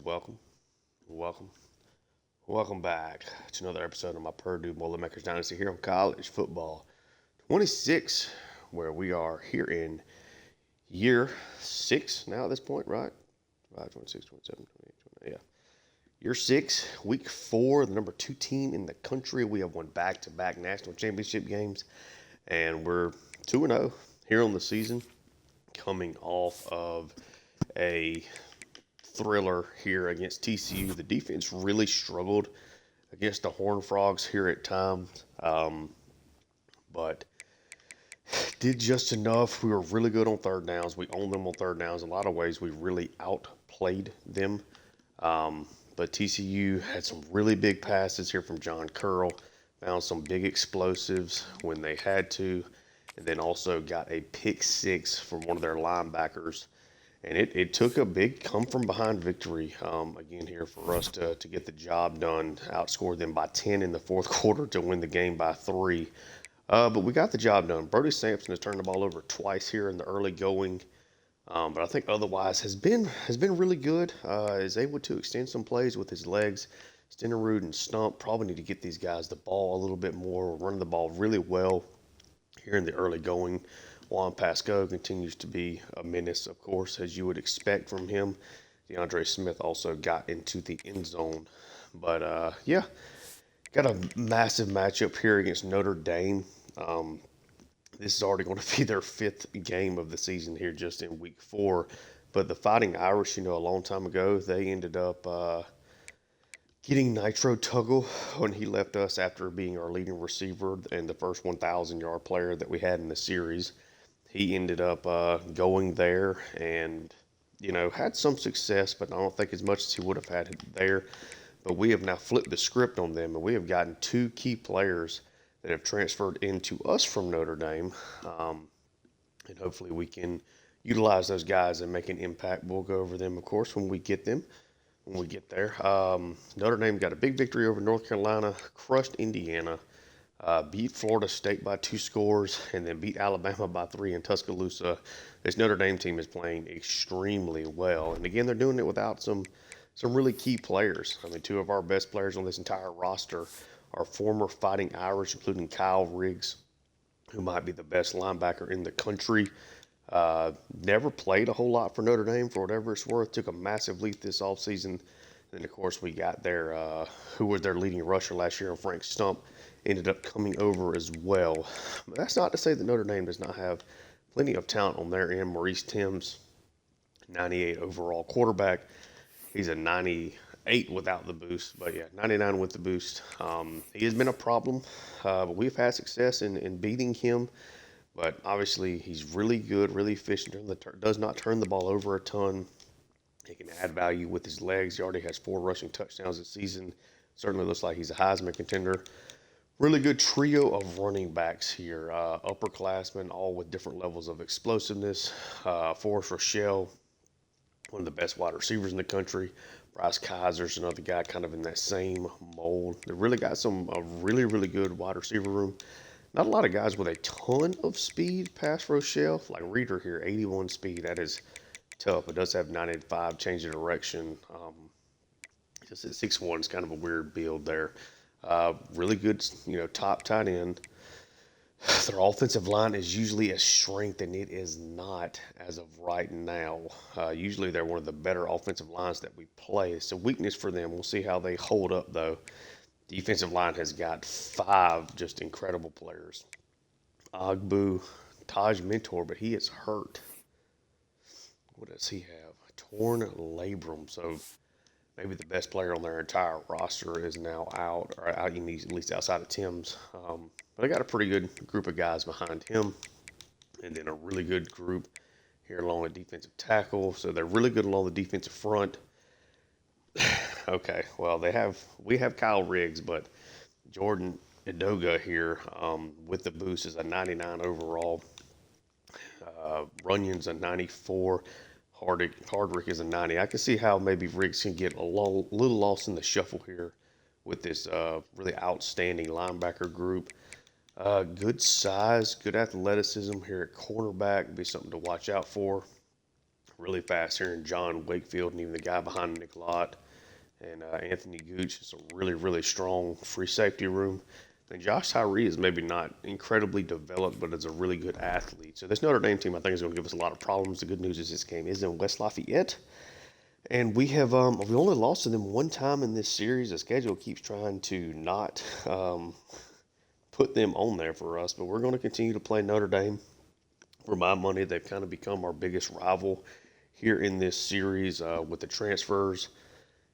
welcome, welcome, welcome back to another episode of my Purdue Boilermakers Dynasty here on College Football 26, where we are here in year 6 now at this point, right? 5, 26, 27, 28, 29, yeah. Year 6, week 4, the number 2 team in the country. We have won back-to-back national championship games, and we're 2-0 here on the season, coming off of a thriller here against TCU. The defense really struggled against the Horned Frogs here at times, but did just enough. We were really good on third downs. We owned them on third downs. In a lot of ways, we really outplayed them. But TCU had some really big passes here from John Curl, found some big explosives when they had to, and then also got a pick six from one of their linebackers. And it took a big come from behind victory again here for us to get the job done, outscore them by 10 in the fourth quarter to win the game by 3. But we got the job done. Brody Sampson has turned the ball over twice here in the early going. But I think otherwise has been really good. Is able to extend some plays with his legs. Stenerud and Stump probably need to get these guys the ball a little bit more. We're running the ball really well here in the early going. Juan Pasco continues to be a menace, of course, as you would expect from him. DeAndre Smith also got into the end zone. But, yeah, got a massive matchup here against Notre Dame. This is already going to be their 5th game of the season here just in week 4. But the Fighting Irish, a long time ago, they ended up getting Nitro Tuggle when he left us after being our leading receiver and the first 1,000-yard player that we had in the series. He ended up going there and, had some success, but I don't think as much as he would have had there. But we have now flipped the script on them, and we have gotten 2 key players that have transferred into us from Notre Dame. And hopefully we can utilize those guys and make an impact. We'll go over them, of course, when we get there. Notre Dame got a big victory over North Carolina, crushed Indiana, beat Florida State by 2 scores, and then beat Alabama by 3 in Tuscaloosa. This Notre Dame team is playing extremely well. And again, they're doing it without some really key players. I mean, 2 of our best players on this entire roster are former Fighting Irish, including Kyle Riggs, who might be the best linebacker in the country. Never played a whole lot for Notre Dame for whatever it's worth. Took a massive leap this offseason. Then, of course, we got who was their leading rusher last year, and Frank Stump ended up coming over as well. But that's not to say that Notre Dame does not have plenty of talent on their end. Maurice Timms, 98 overall quarterback. He's a 98 without the boost, but yeah, 99 with the boost. He has been a problem, but we've had success in beating him. But obviously, he's really good, really efficient. Does not turn the ball over a ton. He can add value with his legs. He already has 4 rushing touchdowns this season. Certainly looks like he's a Heisman contender. Really good trio of running backs here. Upperclassmen, all with different levels of explosiveness. Forrest Rochelle, one of the best wide receivers in the country. Bryce Kaiser's another guy kind of in that same mold. They really got a really, really good wide receiver room. Not a lot of guys with a ton of speed past Rochelle. Like Reader here, 81 speed. That is tough. It does have 95 change of direction. Just at 6'1", it's kind of a weird build there. Really good, top tight end. Their offensive line is usually a strength, and it is not as of right now. Usually they're one of the better offensive lines that we play. It's a weakness for them. We'll see how they hold up, though. Defensive line has got 5 just incredible players. Agbu, Taj Mentor, but he is hurt. What does he have? Torn labrum. So maybe the best player on their entire roster is now out, or out, at least outside of Tim's. But I got a pretty good group of guys behind him, and then a really good group here along the defensive tackle. So they're really good along the defensive front. Okay, well, we have Kyle Riggs, but Jordan Edoga here with the boost is a 99 overall. Runyon's a 94. Hardrick is a 90. I can see how maybe Riggs can get a little lost in the shuffle here with this really outstanding linebacker group. Good size, good athleticism here at cornerback. Be something to watch out for really fast here in John Wakefield, and even the guy behind Nick Lott and Anthony Gooch. It's a really, really strong free safety room. And Josh Tyree is maybe not incredibly developed, but is a really good athlete. So this Notre Dame team, I think, is going to give us a lot of problems. The good news is this game is in West Lafayette. And we have we only lost to them one time in this series. The schedule keeps trying to not put them on there for us, but we're going to continue to play Notre Dame. For my money, they've kind of become our biggest rival here in this series with the transfers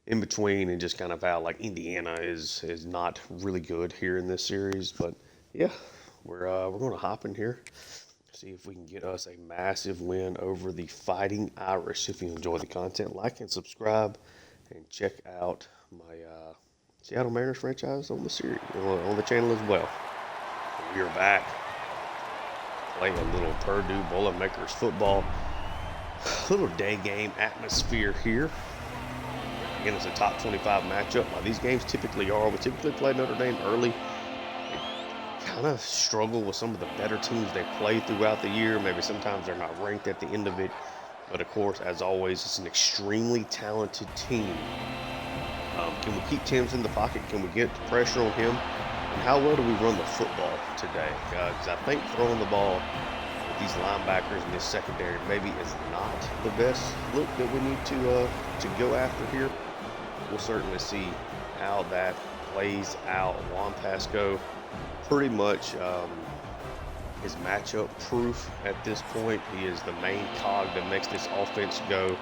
in between, and just kind of how like Indiana is not really good here in this series. But yeah, we're going to hop in here, see if we can get us a massive win over the Fighting Irish. If you enjoy the content, like and subscribe, and check out my Seattle Mariners franchise on the series on the channel as well. We are back playing a little Purdue Boilermakers football. Little day game atmosphere here. Again, it's a top 25 matchup. Now, these games typically are. We typically play Notre Dame early. They kind of struggle with some of the better teams they play throughout the year. Maybe sometimes they're not ranked at the end of it. But, of course, as always, it's an extremely talented team. Can we keep Timms in the pocket? Can we get pressure on him? And how well do we run the football today? Because I think throwing the ball with these linebackers in this secondary maybe is not the best look that we need to go after here. We'll certainly see how that plays out. Juan Pasco pretty much is matchup proof at this point. He is the main cog that makes this offense go.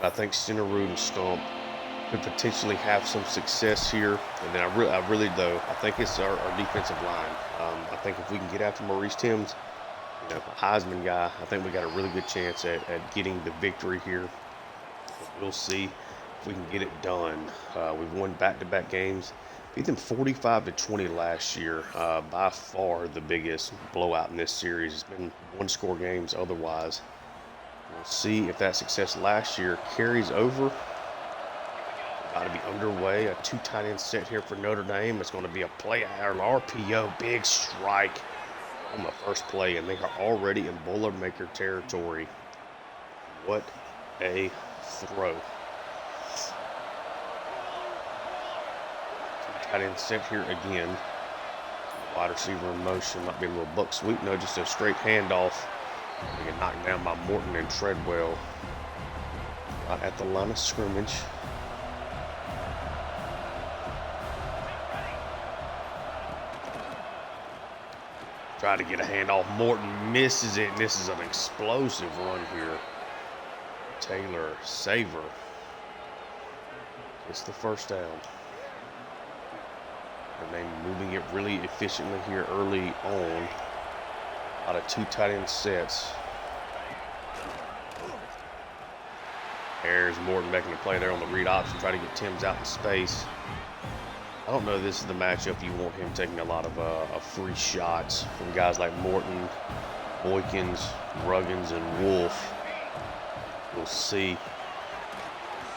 I think Centerroot and Stump could potentially have some success here. And then I really though, I think it's our defensive line. I think if we can get after Maurice Timms, a Heisman guy, I think we got a really good chance at getting the victory here. We'll see if we can get it done. We've won back-to-back games. Beat them 45-20 last year. By far the biggest blowout in this series. It's been one-score games otherwise. We'll see if that success last year carries over. About to be underway. A two tight end set here for Notre Dame. It's going to be a play or an RPO. Big strike on the first play, and they are already in Boilermaker territory. What a throw. Tight end set here again. Wide receiver in motion. Might be a little buck sweep. No, just a straight handoff. They get knocked down by Morton and Treadwell. Right at the line of scrimmage. Try to get a handoff. Morton misses it, and this is an explosive run here. Taylor Saver gets the first down. And they moving it really efficiently here early on. Out of two tight end sets. There's Morton making a play there on the read option, try to get Timms out in space. I don't know if this is the matchup you want him taking a lot of free shots from guys like Morton, Boykins, Ruggins, and Wolf. We'll see.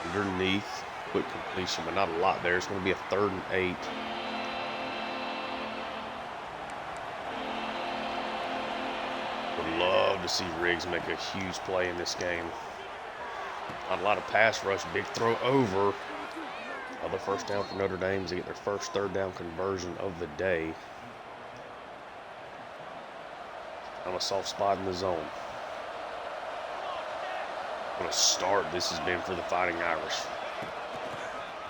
Underneath, quick completion, but not a lot there. It's going to be a 3rd and 8. Would love to see Riggs make a huge play in this game. Not a lot of pass rush, big throw over. Another first down for Notre Dame to get their first 3rd down conversion of the day. On a soft spot in the zone. What a start this has been for the Fighting Irish.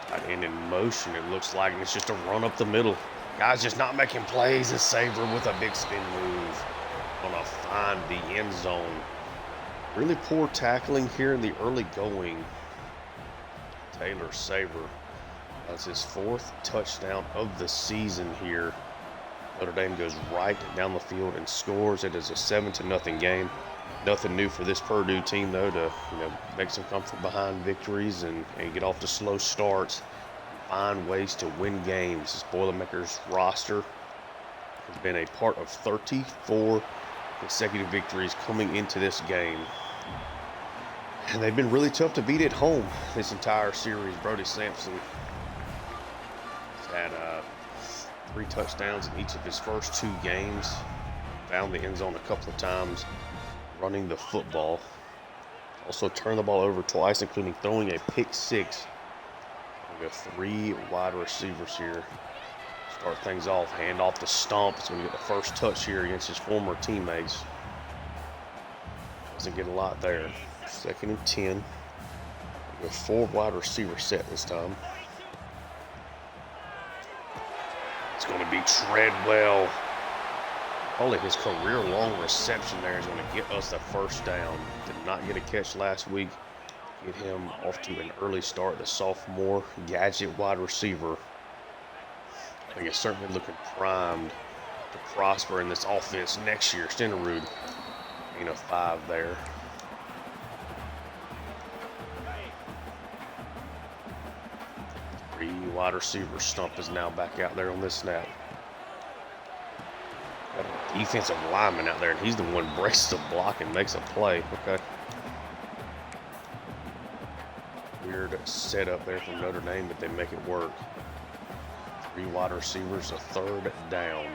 Tight end in motion, it looks like, and it's just a run up the middle. Guys just not making plays. And Saver with a big spin move. Gonna find the end zone. Really poor tackling here in the early going. Taylor Saver. That's his 4th touchdown of the season here. Notre Dame goes right down the field and scores. It is a 7-0 game. Nothing new for this Purdue team, though, to make some come from behind victories and get off to slow starts and find ways to win games. This Boilermakers roster has been a part of 34 consecutive victories coming into this game. And they've been really tough to beat at home this entire series. Brody Sampson has had 3 touchdowns in each of his first 2 games. Found the end zone a couple of times running the football. Also turned the ball over twice, including throwing a pick six. We have 3 wide receivers here. Start things off, hand off to Stump. He's going to get the first touch here against his former teammates. Doesn't get a lot there. 2nd and 10. We have 4 wide receivers set this time. It's going to be Treadwell. Probably his career-long reception there is going to get us the first down. Did not get a catch last week. Get him off to an early start. The sophomore gadget wide receiver. I think it's certainly looking primed to prosper in this offense next year. Stenerud, gain of 5 there. Three wide receiver. Stump is now back out there on this snap. Got a defensive lineman out there, and he's the one breaks the block and makes a play. Okay. Weird setup there from Notre Dame, but they make it work. 3 wide receivers, a 3rd down.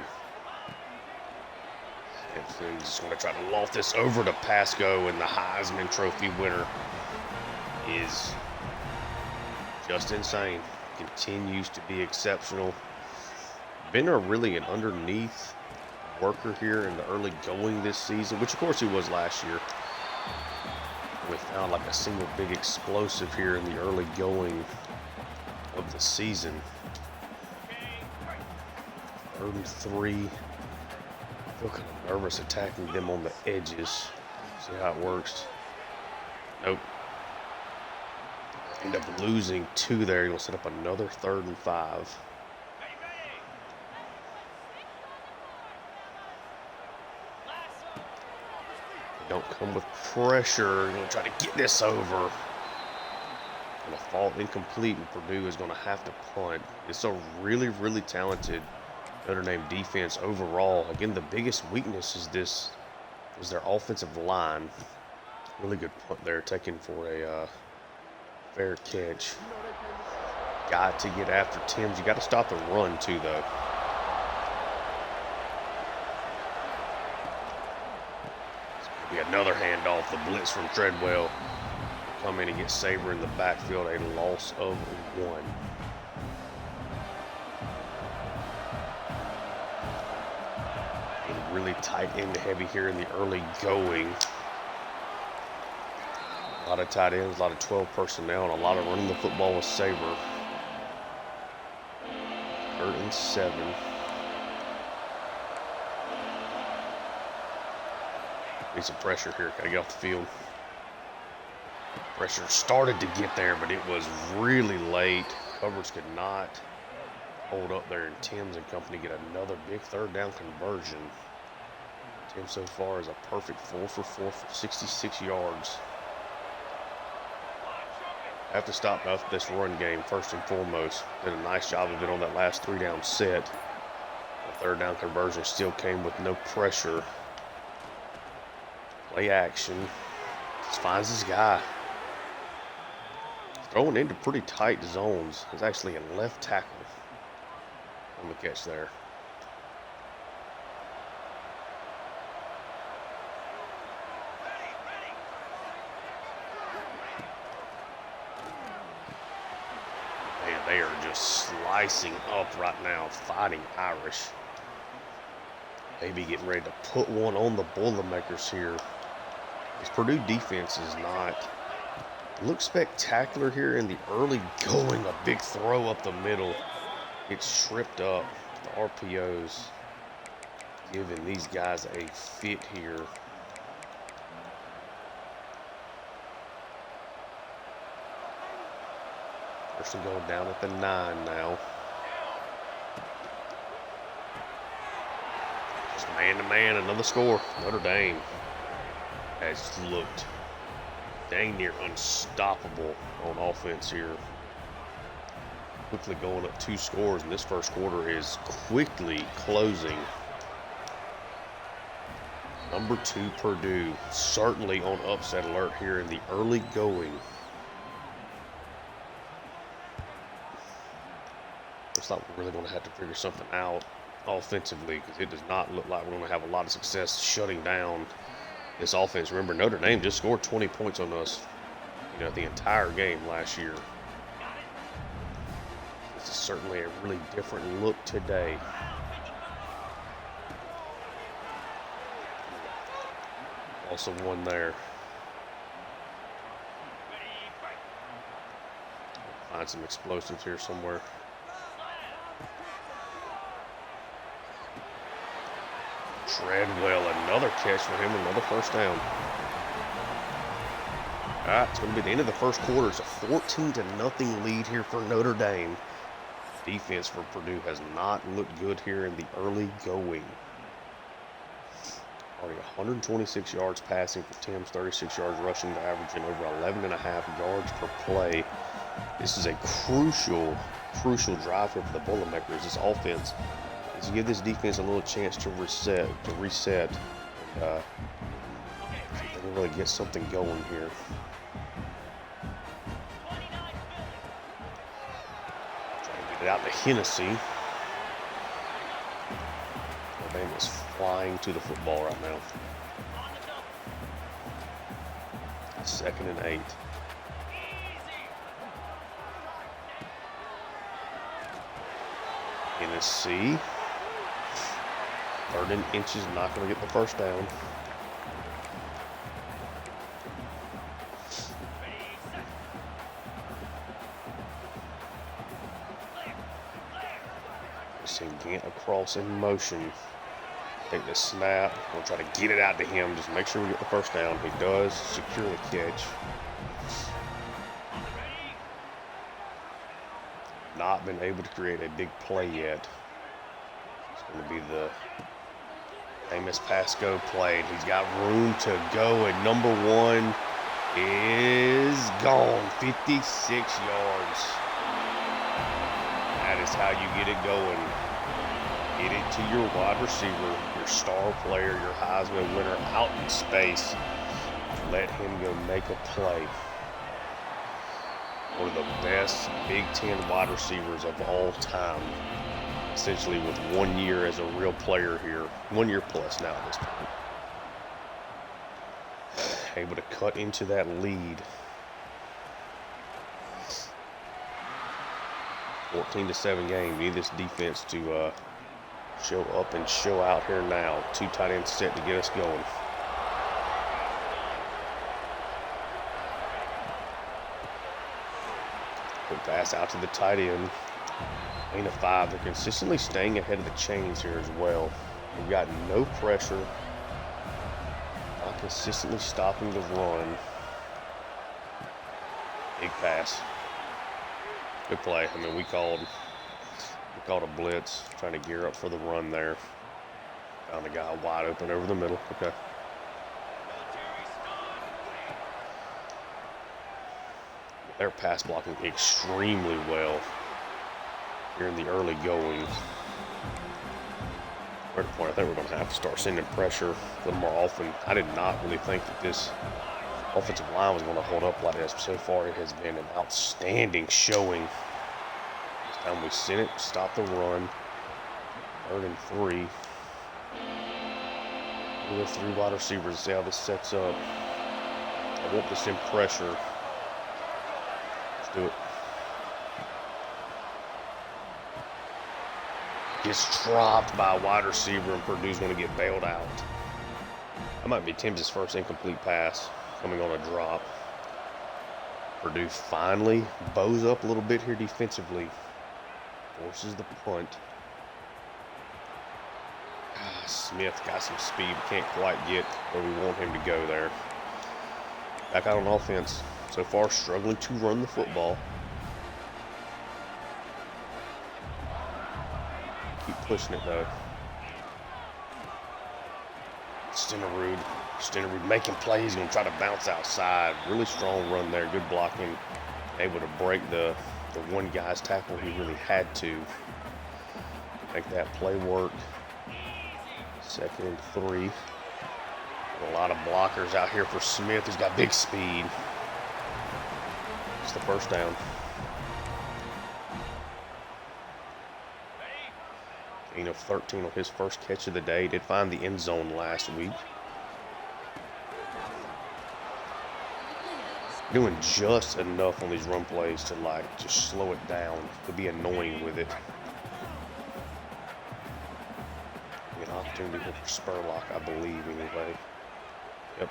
And he's going to try to loft this over to Pasco, and the Heisman Trophy winner is just insane. Continues to be exceptional. Been really an underneath worker here in the early going this season, which of course he was last year. We found like a single big explosive here in the early going of the season. 3rd and 3. I feel kind of nervous attacking them on the edges. See how it works. Nope. End up losing 2 there. He'll set up another 3rd and 5. Don't come with pressure. You're going to try to get this over. Going to fall incomplete, and Purdue is going to have to punt. It's a really, really talented Notre Dame defense overall. Again, the biggest weakness is their offensive line. Really good punt there, taken for a fair catch. Got to get after Timms. You got to stop the run too, though. Be another handoff. The blitz from Treadwell. Come in and get Saber in the backfield. A loss of 1. Getting really tight end heavy here in the early going. A lot of tight ends, a lot of 12 personnel, and a lot of running the football with Saber. 3rd and 7. Need some pressure here. Gotta get off the field. Pressure started to get there, but it was really late. Coverage could not hold up there, and Timms and company get another big 3rd down conversion. Timms so far is a perfect 4 for 4 for 66 yards. Have to stop out this run game first and foremost. Did a nice job of it on that last 3 down set. The 3rd down conversion still came with no pressure. Play action. Just finds this guy. Throwing into pretty tight zones. It's actually a left tackle on the catch there. Man, they are just slicing up right now, fighting Irish. Maybe getting ready to put one on the Boilermakers here. This Purdue defense is not looks spectacular here in the early going. A big throw up the middle. Gets tripped up. The RPOs giving these guys a fit here. First and goal down at the 9 now. Just man to man, another score. Notre Dame has looked dang near unstoppable on offense here. Quickly going up 2 scores, and this first quarter is quickly closing. Number 2 Purdue, certainly on upset alert here in the early going. Looks like we're really going to have to figure something out offensively, because it does not look like we're going to have a lot of success shutting down this offense. Remember, Notre Dame just scored 20 points on us, the entire game last year. This is certainly a really different look today. Also one there. Find some explosives here somewhere. Treadwell, another catch for him, another first down. All right, it's going to be the end of the first quarter. It's a 14-0 lead here for Notre Dame. Defense for Purdue has not looked good here in the early going. Already 126 yards passing for Timms, 36 yards rushing, averaging over 11.5 yards per play. This is a crucial drive here for the Boilermakers. This offense is to give this defense a little chance to reset, and they can really get something going here. Trying to get it out to Hennessy. Alabama is flying to the football right now. 2nd and 8. Hennessy. 3rd and inches, not going to get the first down. Seeing Gant across in motion. Take the snap. We'll try to get it out to him. Just make sure we get the first down. He does secure the catch. Not been able to create a big play yet. It's going to be the famous pass go play. He's got room to go, and number 1 is gone. 56 yards. That is how you get it going. Get it to your wide receiver, your star player, your Heisman winner out in space. Let him go make a play. One of the best Big Ten wide receivers of all time. Essentially with 1 year as a real player here. 1 year plus now at this point. Able to cut into that lead. 14-7 game. We need this defense to show up and show out here now. 2 tight ends set to get us going. Quick pass out to the tight end. 8-5. They're consistently staying ahead of the chains here as well. We've got no pressure. Not consistently stopping the run. Big pass. Good play. I mean, we called a blitz, trying to gear up for the run there. Found a guy wide open over the middle. Okay. They're pass blocking extremely well here in the early goings. At the point, I think we're going to have to start sending pressure a little more often. I did not really think that this offensive line was going to hold up like this, but so far it has been an outstanding showing. This time we sent it, stop the run. 3rd and 3. We have 3 wide receivers to see how this sets up. I want to send pressure. Let's do it. Gets dropped by a wide receiver, and Purdue's going to get bailed out. That might be Timms' first incomplete pass coming on a drop. Purdue finally bows up a little bit here defensively. Forces the punt. Smith got some speed, can't quite get where we want him to go there. Back out on offense. So far, struggling to run the football. Keep pushing it though. Stenerud making plays. Gonna try to bounce outside. Really strong run there. Good blocking. Able to break the one guy's tackle he really had to. Make that play work. 2nd and 3. A lot of blockers out here for Smith. He's got big speed. It's the first down. Gain of 13 on his first catch of the day. Did find the end zone last week. doing just enough on these run plays to like just slow it down, to be annoying with it. An opportunity here for Spurlock, I believe, anyway. Yep.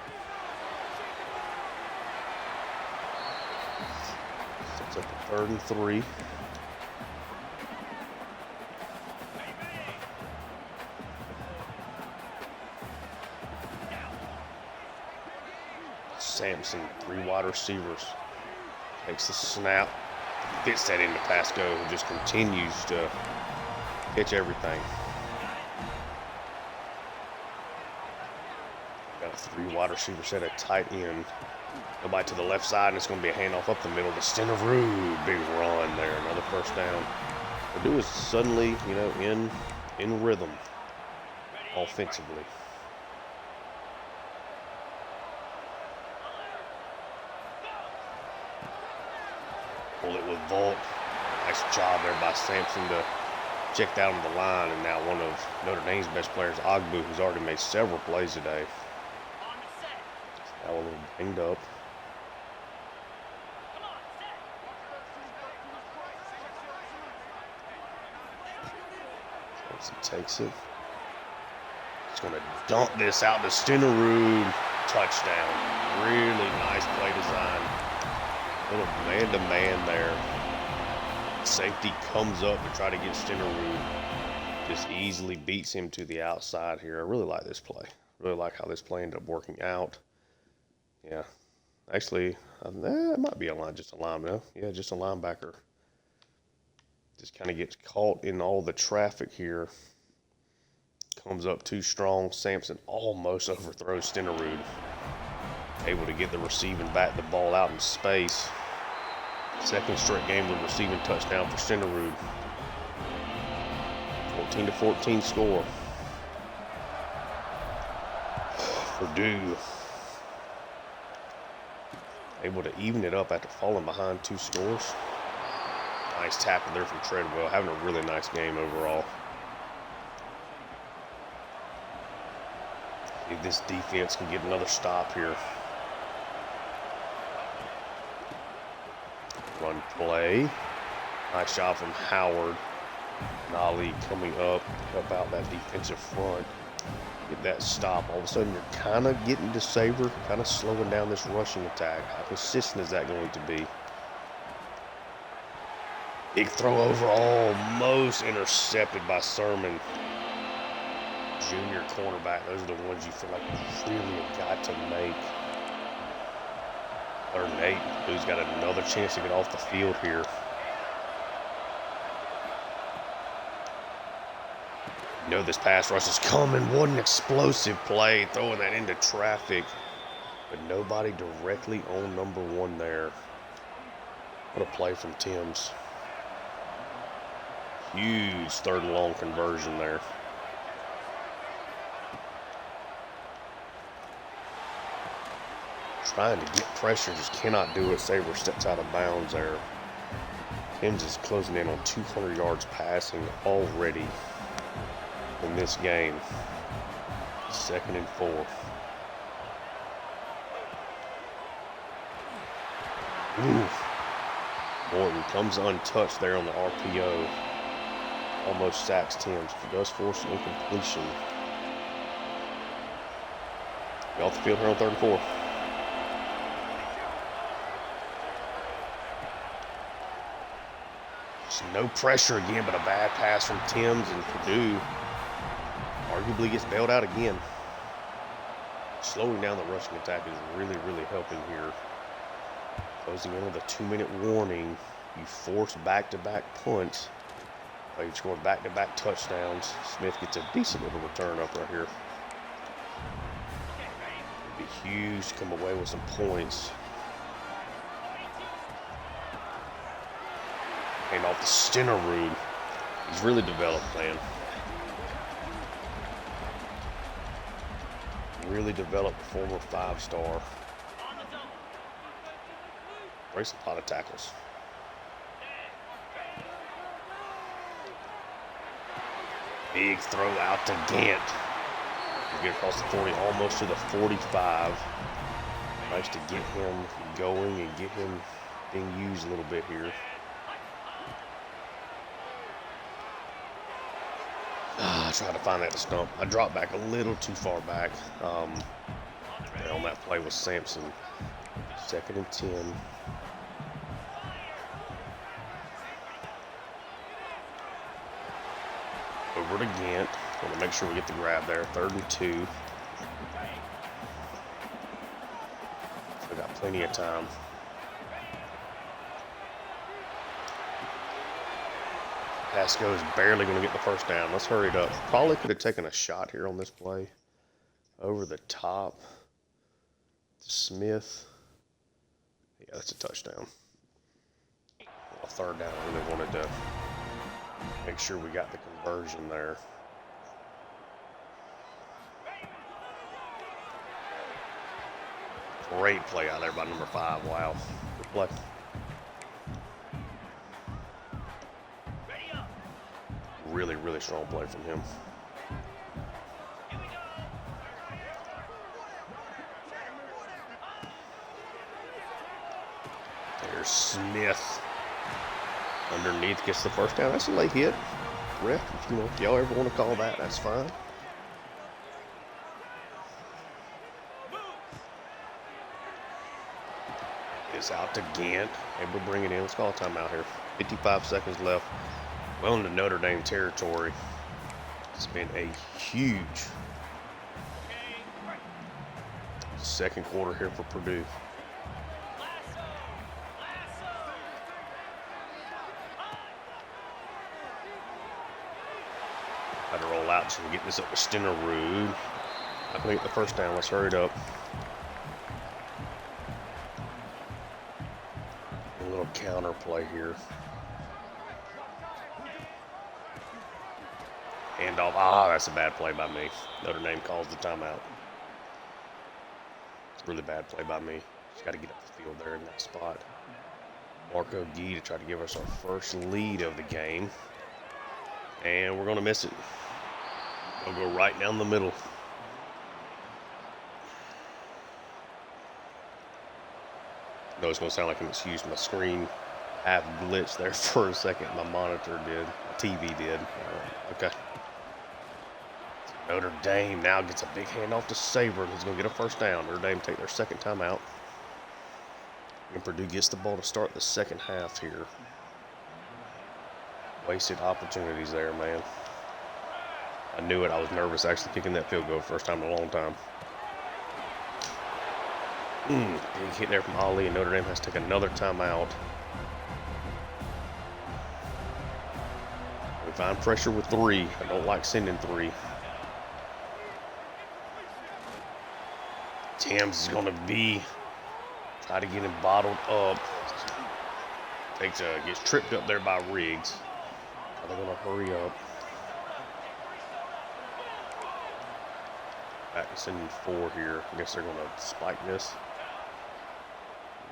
Sets up a 3rd and 3. Sampson, 3 wide receivers. Takes the snap, fits that into Pasco, who just continues to catch everything. Got a 3 wide receiver set at tight end. Nobody to the left side, and it's going to be a handoff up the middle to Stenerud. Big run there, another 1st down. Purdue is suddenly, in rhythm offensively. Pull it with Volk. Nice job there by Sampson to check down on the line, and now one of Notre Dame's best players, Ogbu, who's already made several plays today. Now a little banged up. Sampson takes it. He's going to dump this out to Stenerud. Touchdown. Really nice play design. Little man-to-man there. Safety comes up to try to get Stenerud. Just easily beats him to the outside here. I really like this play. Really like how this play ended up working out. Yeah. Actually, it might be just a lineman. Yeah, just a linebacker. Just kind of gets caught in all the traffic here. Comes up too strong. Sampson almost overthrows Stenerud. Able to get the receiving back, the ball out in space. 2nd straight game with receiving touchdown for Stenerud. 14-14 score. Purdue able to even it up after falling behind 2 scores. Nice tackle there from Treadwell, having a really nice game overall. If this defense can get another stop here. Run play. Nice job from Howard. Nolly coming up to help out that defensive front. Get that stop. All of a sudden, you're kind of getting to Saver, kind of slowing down this rushing attack. How consistent is that going to be? Big throw over, almost intercepted by Sermon. Junior cornerback. Those are the ones you feel like you really have got to make. 3rd and 8. Who's got another chance to get off the field here? You know this pass rush is coming. What an explosive play, throwing that into traffic. But nobody directly on number 1 there. What a play from Timms. Huge 3rd and long conversion there. Trying to get pressure, just cannot do it. Saver steps out of bounds there. Timms is closing in on 200 yards passing already in this game. 2nd and 4. Morton comes untouched there on the RPO. Almost sacks Timms. Does force an incompletion. Be off the field here on 3rd and 4. No pressure again, but a bad pass from Timms, and Purdue arguably gets bailed out again. Slowing down the rushing attack is really, really helping here. Closing in with a 2-minute warning. You force back-to-back punts. You score back-to-back touchdowns. Smith gets a decent little return up right here. It'd be huge to come away with some points. And off the Stenerud. He's really developed, man. Really developed, former 5-star. Breaks a lot of tackles. Big throw out to Gant. Get across the 40, almost to the 45. Nice to get him going and get him being used a little bit here. I tried to find that stump. I dropped back a little too far back. On that play with Sampson. 2nd and 10. Over to Gant. Want to make sure we get the grab there. 3rd and 2. We got plenty of time. Pasco is barely going to get the first down. Let's hurry it up. Probably could have taken a shot here on this play. Over the top. Smith. Yeah, that's a touchdown. A 3rd down. I really wanted to make sure we got the conversion there. Great play out there by number 5. Wow. Good play. Really, really strong play from him. There's Smith. Underneath gets the first down. That's a late hit. Ref, if y'all ever want to call that, that's fine. It's out to Gant. Able to bring it in. Let's call a timeout here. 55 seconds left. Well into Notre Dame territory. It's been a huge second quarter here for Purdue. Had to roll out so we get this up to Stenerud. I can get the first down. Let's hurry it up. A little counter play here. Handoff. That's a bad play by me. Notre Dame calls the timeout. It's a really bad play by me. Just got to get up the field there in that spot. Marco Gee to try to give us our first lead of the game. And we're going to miss it. We'll go right down the middle. I know it's going to sound like an excuse. My screen half blitzed there for a second. My monitor did. My TV did. Okay. Notre Dame now gets a big handoff to Saber. He's going to get a first down. Notre Dame take their second timeout. And Purdue gets the ball to start the second half here. Wasted opportunities there, man. I knew it. I was nervous actually kicking that field goal first time in a long time. Big hit there from Ali, and Notre Dame has to take another timeout. We find pressure with 3. I don't like sending 3. Tams is going to try to get him bottled up. Gets tripped up there by Riggs. They're going to hurry up. Back to sending 4 here. I guess they're going to spike this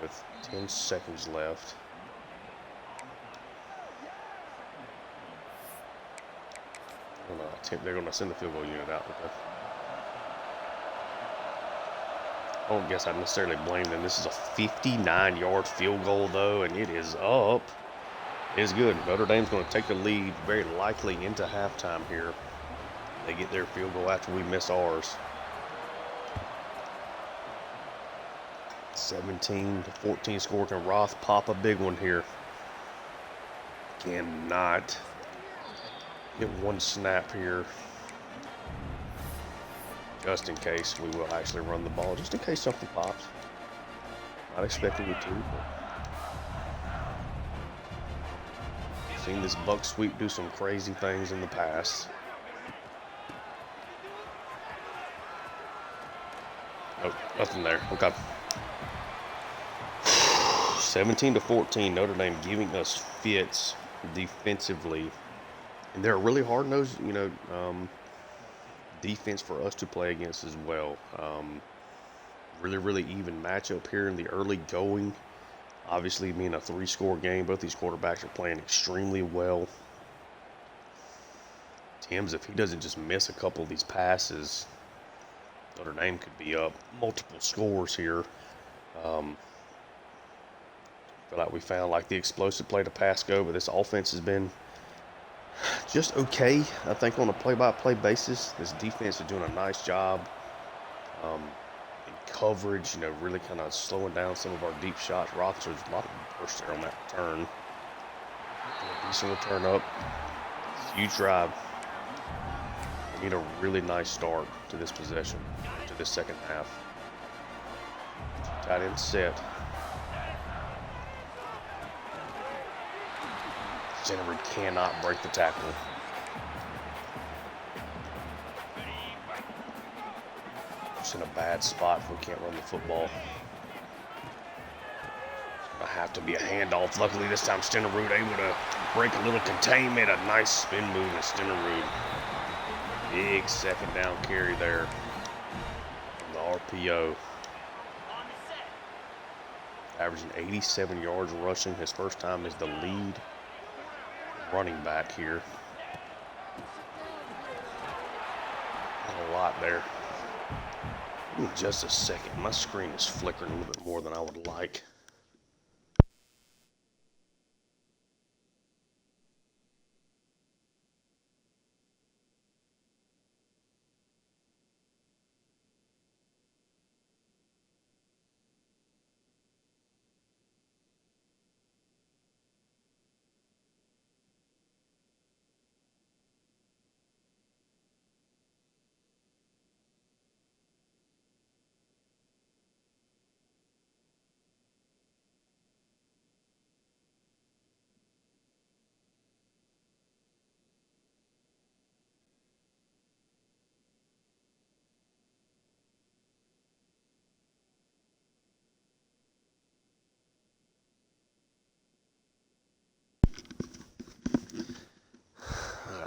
with 10 seconds left. They're going to send the field goal unit out. Okay. I don't guess I'd necessarily blame them. This is a 59-yard field goal, though, and it is up. It is good. Notre Dame's going to take the lead very likely into halftime here. They get their field goal after we miss ours. 17-14 score. Can Roth pop a big one here? Cannot get one snap here. Just in case we will actually run the ball, just in case something pops. Not expecting it to, but seen this Buck sweep do some crazy things in the past. Nope, nothing there. Okay. 17-14, Notre Dame giving us fits defensively. And they're a really hard-nosed, defense for us to play against as well. Really, really even matchup here in the early going. Obviously, being a 3-score game, both these quarterbacks are playing extremely well. Timms, if he doesn't just miss a couple of these passes, Notre Dame could be up multiple scores here. Feel like we found like the explosive play to pass go, but this offense has been just okay. I think on a play-by-play basis, this defense is doing a nice job in coverage. Really kind of slowing down some of our deep shots. Roethlisberger's a lot of burst there on that return. A decent return up. Huge drive. We need a really nice start to this possession, to this second half. Tight end set. Jennery cannot break the tackle. Just in a bad spot if we can't run the football. It's gonna have to be a handoff. Luckily this time Stenerud able to break a little containment. A nice spin move to Stenerud. Big second down carry there. The RPO. Averaging 87 yards rushing. His first time as the lead running back here. Not a lot there. Give me just a second. My screen is flickering a little bit more than I would like.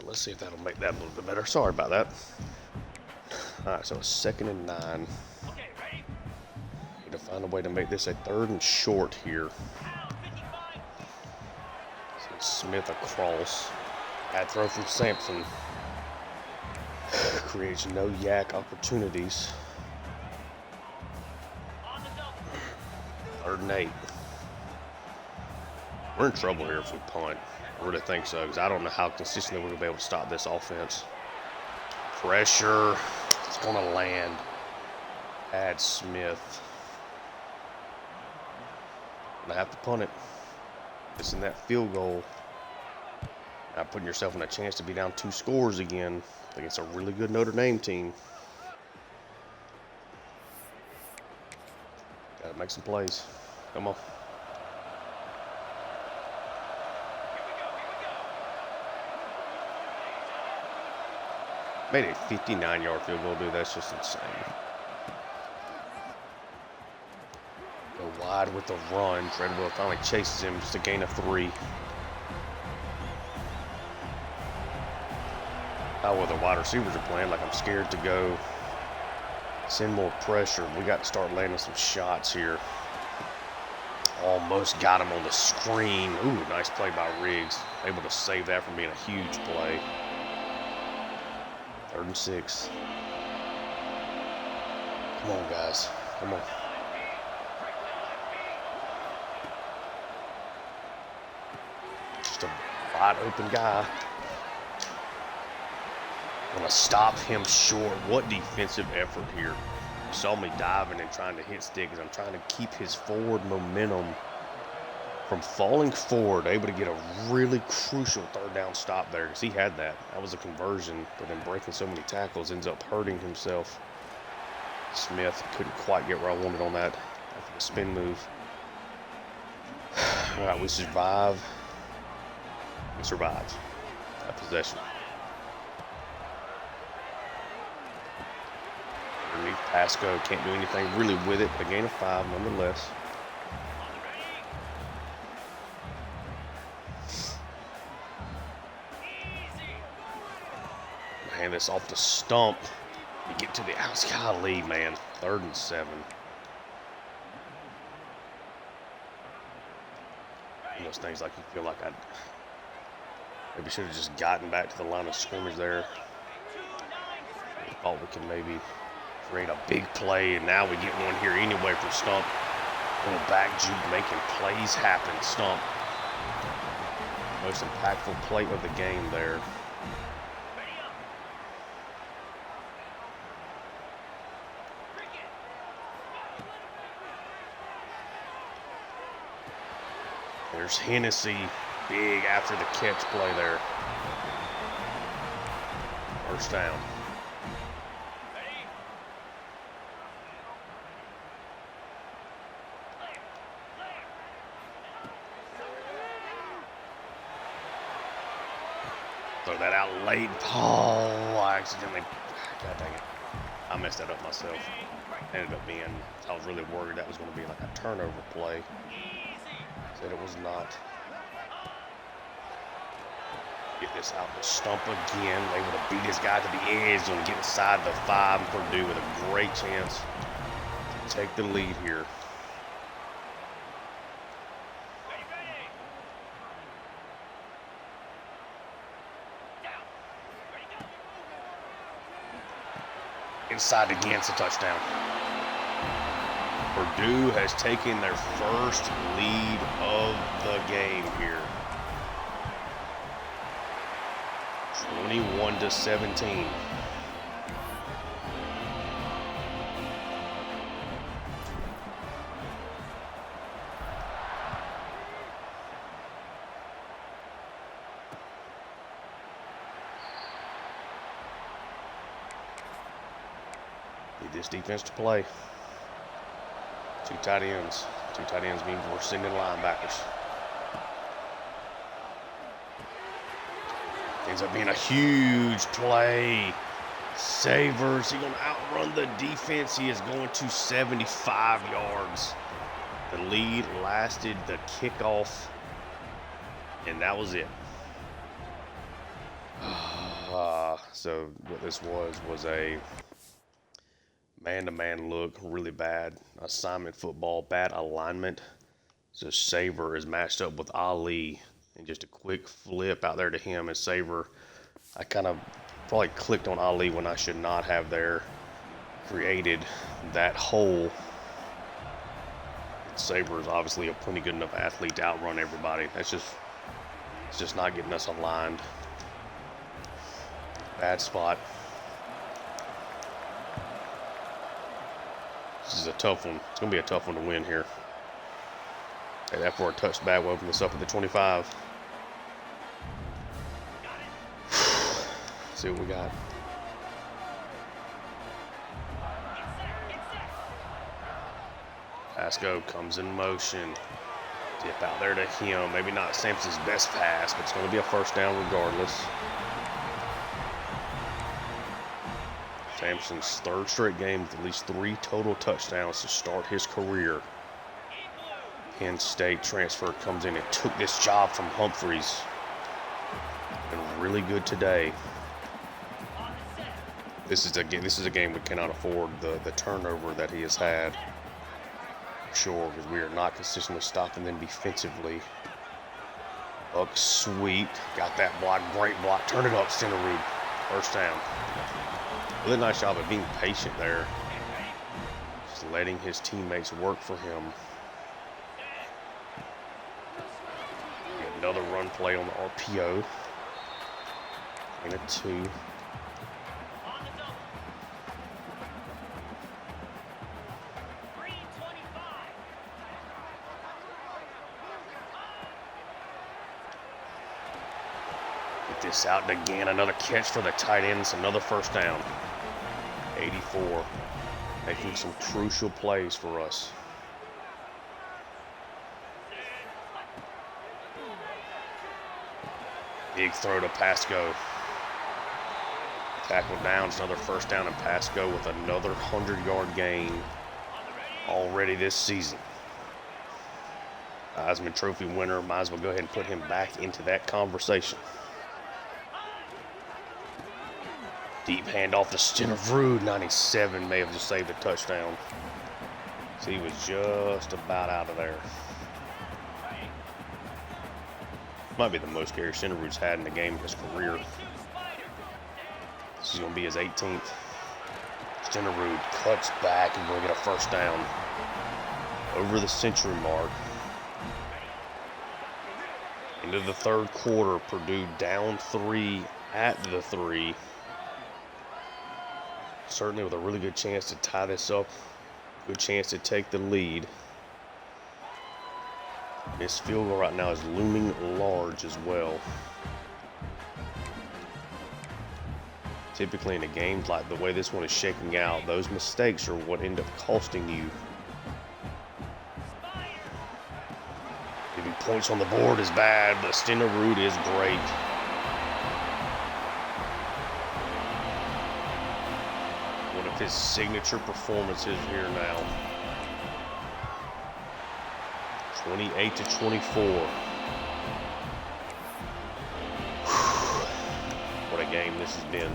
Let's see if that'll make that a little bit better. Sorry about that. All right, so it's 2nd and 9. Need to find a way to make this a 3rd and short here. So Smith across. Bad throw from Sampson. Creates no yak opportunities. 3rd and 8. We're in trouble here if we punt. I really think so, because I don't know how consistently we're going to be able to stop this offense. Pressure. It's going to land. Add Smith. Going to have to punt it. Missing that field goal. Now putting yourself in a chance to be down 2 scores again against a really good Notre Dame team. Got to make some plays. Come on. Made a 59-yard field goal, dude. That's just insane. Go wide with the run. Treadwell finally chases him, just a gain of 3. How well the wide receivers are playing. Like, I'm scared to go send more pressure. We got to start landing some shots here. Almost got him on the screen. Ooh, nice play by Riggs. Able to save that from being a huge play. 3rd and 6. Come on, guys. Come on. Just a wide open guy. I'm going to stop him short. What defensive effort here. You saw me diving and trying to hit stick as I'm trying to keep his forward momentum from falling forward, able to get a really crucial 3rd down stop there because he had that. That was a conversion, but then breaking so many tackles ends up hurting himself. Smith couldn't quite get where I wanted on that after the spin move. All right, we survive. We survived that possession. Underneath Pasco, can't do anything really with it. A gain of 5 nonetheless. Hand this off the stump. You get to the outside lead, man. 3rd and 7. Those things like you feel like I maybe should have just gotten back to the line of scrimmage there. I thought we could maybe create a big play, and now we get one here anyway from Stump. Little back juke making plays happen. Stump. Most impactful play of the game there. There's Hennessy, big after the catch play there. First down. Throw that out late. Oh, I accidentally. God dang it. I messed that up myself. Ended up being, I was really worried that was going to be like a turnover play. Said it was not. Get this out the stump again. Able to beat his guy to the edge and get inside the 5. Purdue with a great chance to take the lead here. Inside again, it's a touchdown. Purdue has taken their first lead of the game here. 21-17. Need this defense to play. Two tight ends. Two tight ends means we're sending linebackers. Ends up being a huge play. Savers, he's going to outrun the defense. He is going to 75 yards. The lead lasted the kickoff, and that was it. So what this was a man-to-man look, really bad assignment football, bad alignment. So Saver is matched up with Ali, and just a quick flip out there to him. And Saver, I kind of probably clicked on Ali when I should not have there. Created that hole. Saver is obviously a plenty good enough athlete to outrun everybody. It's just not getting us aligned. Bad spot. This is a tough one. It's going to be a tough one to win here. Hey, that for a touchback will open this up at the 25. See what we got. Pasco comes in motion. Dip out there to him. Maybe not Sampson's best pass, but it's going to be a first down regardless. Sampson's third straight game with at least 3 total touchdowns to start his career. Penn State transfer comes in and took this job from Humphreys. Been really good today. This is a game we cannot afford the turnover that he has had. For sure, because we are not consistently stopping them defensively. Buck sweep, got that block, great block. Turn it up, Centerwood. First down. Really nice job of being patient there. Just letting his teammates work for him. Another run play on the RPO. And a 2. Get this out again. Another catch for the tight ends. Another first down. 84. Making some crucial plays for us. Big throw to Pasco. Tackle down. It's another first down, and Pasco with another 100-yard gain already this season. Heisman Trophy winner. Might as well go ahead and put him back into that conversation. Deep handoff to Stenerud. 97 may have just saved a touchdown. So he was just about out of there. Might be the most carries Stenerud's had in the game in his career. This is going to be his 18th. Stenerud cuts back and going to get a first down. over the century mark. Into the third quarter, Purdue down 3 at the 3. Certainly with a really good chance to tie this up. Good chance to take the lead. This field goal right now is looming large as well. Typically in a game like the way this one is shaking out, those mistakes are what end up costing you. Giving points on the board is bad, but Stenerud is great. One of his signature performances here now. 28-24. What a game this has been.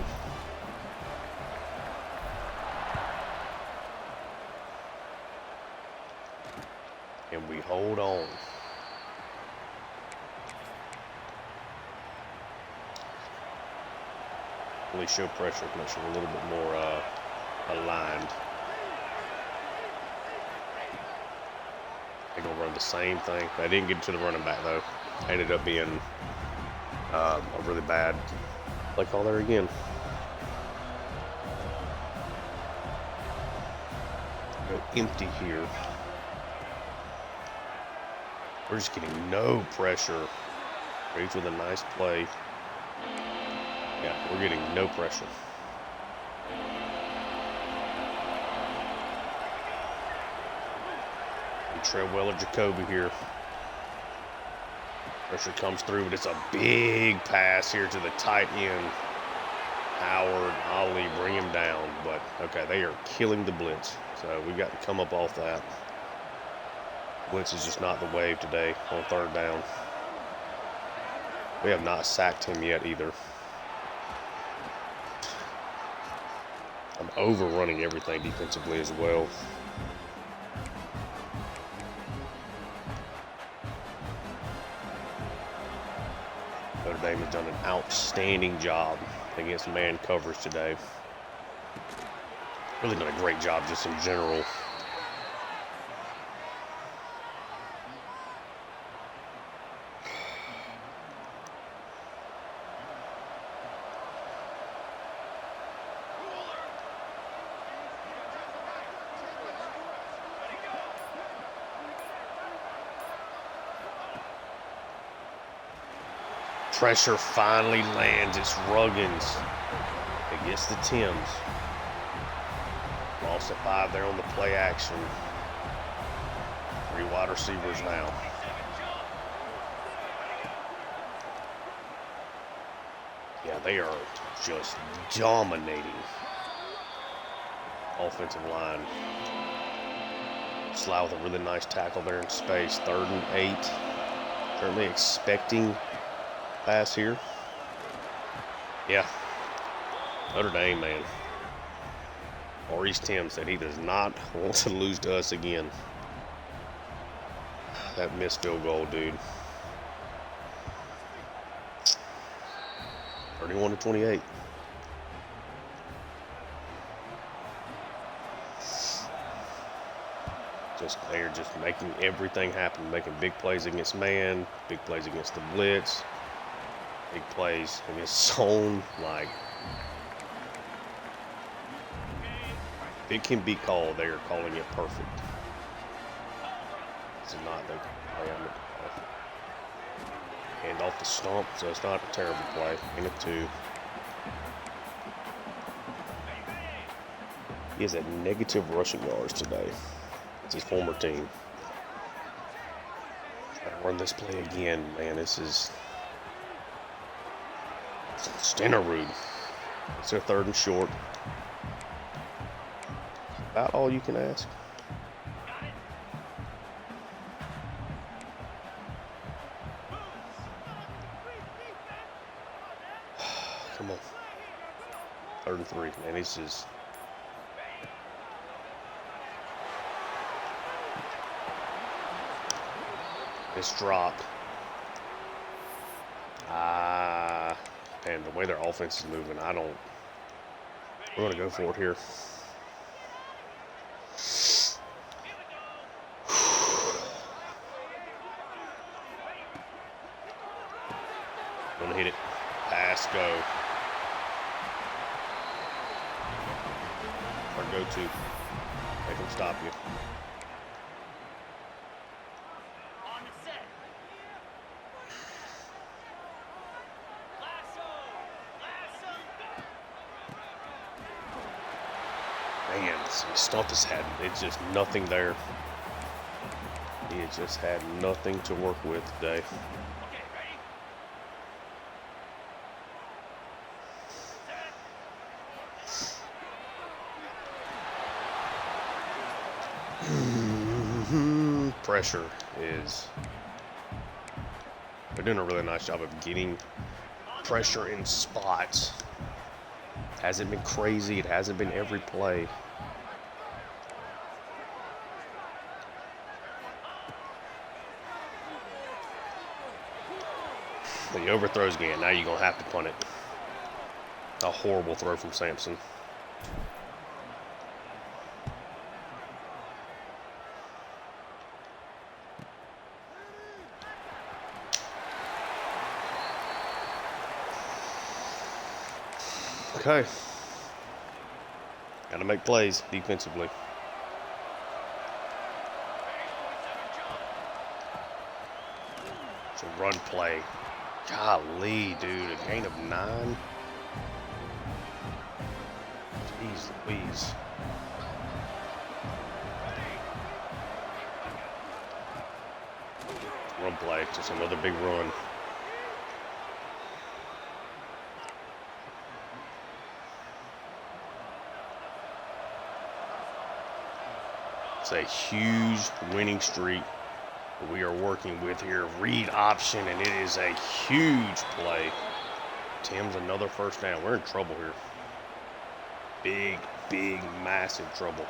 And we hold on. Really show pressure, make sure we're a little bit more aligned. They're going to run the same thing. They didn't get to the running back, though. Ended up being a really bad play call there again. Go empty here. We're just getting no pressure. Reads with a nice play. Yeah, we're getting no pressure. Treadwell or Jacoby here. Pressure comes through, but it's a big pass here to the tight end. Howard, Ali, bring him down. But, okay, they are killing the blitz. So we got to come up off that. Blitz is just not the wave today on third down. We have not sacked him yet either. I'm overrunning everything defensively as well. Notre Dame has done an outstanding job against man coverage today. Really done a great job just in general. Pressure finally lands. It's Ruggins against the Tims. Loss of 5 there on the play action. 3 wide receivers now. Yeah, they are just dominating offensive line. Sly with a really nice tackle there in space. 3rd and 8. Currently expecting pass here. Yeah. Notre Dame, man. Maurice Tim said he does not want to lose to us again. That missed field goal, dude. 31-28. They're just making everything happen, making big plays against man, big plays against the blitz, big plays against zone. Like, if it can be called, they are calling it perfect. It's not the play I'm looking for. Hand off the stump, so it's not a terrible play. In it two. He is at negative rushing yards today. It's his former team. Try to run this play again, man. This is Stenerud. It's their 3rd and short. About all you can ask. Come on. 3rd and 3, man. This is. It's dropped. And the way their offense is moving, we're going to go for it here. hit it. Pass, go. Or go to. Make them stop you. Man, Stuntus had, it's just nothing there. He just had nothing to work with today. Pressure is, they're doing a really nice job of getting pressure in spots. Hasn't been crazy, it hasn't been every play. The overthrows again, now you're gonna have to punt it. A horrible throw from Sampson. Okay. Got to make plays defensively. It's a run play. Golly, dude, a gain of 9. Jeez Louise. Run play, just another big run. It's a huge winning streak that we are working with here. Read option, and it is a huge play. Tim's another first down. We're in trouble here. Big, massive trouble.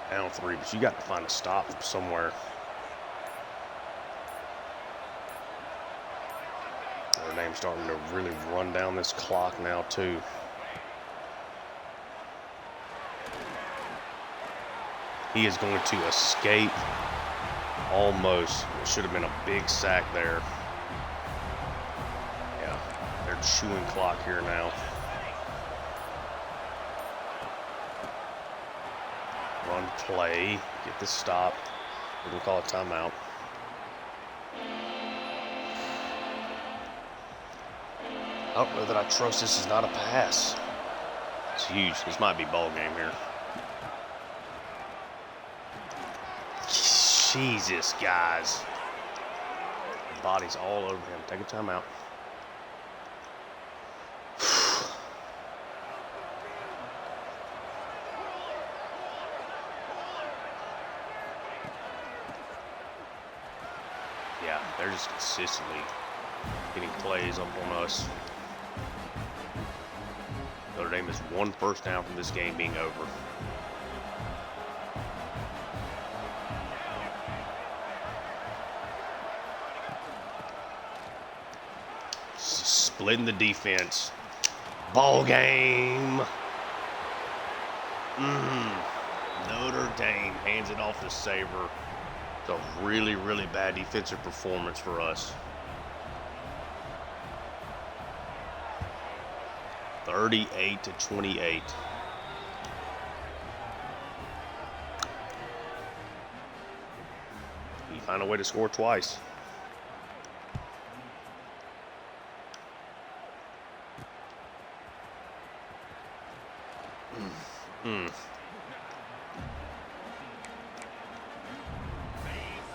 Down 3, but you got to find a stop from somewhere. Notre Dame's starting to really run down this clock now, too. He is going to escape almost. It should have been a big sack there. Yeah, they're chewing clock here now. Run play, get the stop. We're going to call a timeout. I don't know that I trust this is not a pass. It's huge. This might be ball game here. Jesus, guys. The body's all over him. Take a timeout. Yeah, they're just consistently getting plays up on us. Notre Dame is 1 first down from this game being over. Splitting the defense. Ball game. Notre Dame hands it off to Saber. It's a really, really bad defensive performance for us. 38-28. You find a way to score twice.